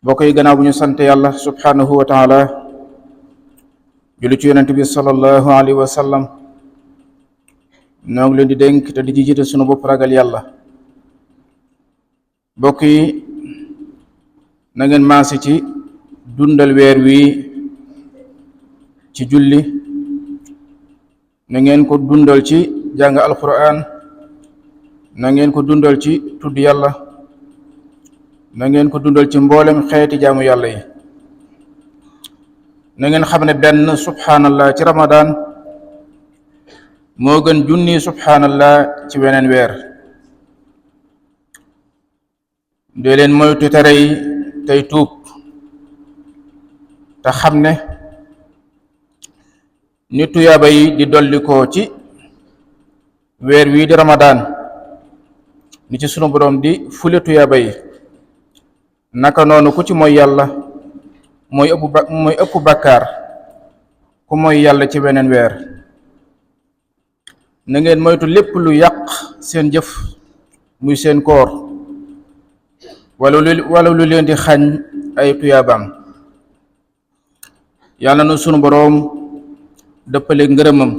bokk yi gannaaw bu ñu sant yàlla subhanahu wa taala julli ci yonent bi sallallahu alayhi wa sallam noo ngi leen di dénk te di ci jiite sunu bopp ragal yàlla. bokk yi na ngeen maase ci dundal weer wi ci julli, na ngeen ko dundal ci jàng alquran, na ngeen ko dundal ci tudd yàlla, na ngeen ko dundal ci mboolem xeeti jaamu yàlla yi. na ngeen xam ne benn subhanallah ci ramadan moo gën junni subhanallah ci weneen weer. dee leen moytu tere yi tey tuub te xam ne ni tuyaaba yi di dolli ko ci weer wii di ramadan ni ci sunu boroom di fule tuyaaba yi, naka noonu ku ci mooy yàlla mooy ëpp bàkkaar ku mooy yàlla ci weneen weer. na ngeen moytu lépp lu yàq seen jëf muy seen koor wala lu leen di xañ ay tuyaabaam. yàlla na sunu boroom dëppale ngërëmam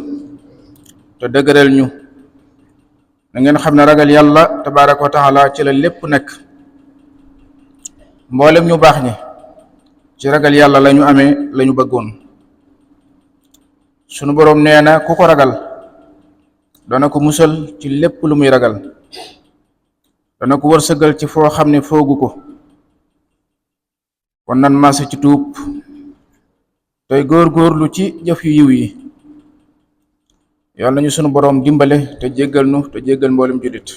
te dëgëral ñu. na ngeen xam ne ragal yàlla tabaaraka wa taala ci la lépp nekk. mboolem ñu baax ñi ci ragal yàlla lañu amee lañu bëggoon. sunu boroom nee na ku ko ragal dana ko musal ci lépp lu muy ragal, dana ko wërsëgal ci foo xam ne foogu ko. kon nan maase ci tuub tey góor-góorlu ci jëf yu yiw yi. yàlla nañu sunu boroom dimbale te jéggal nu te jéggal mboolem jullit.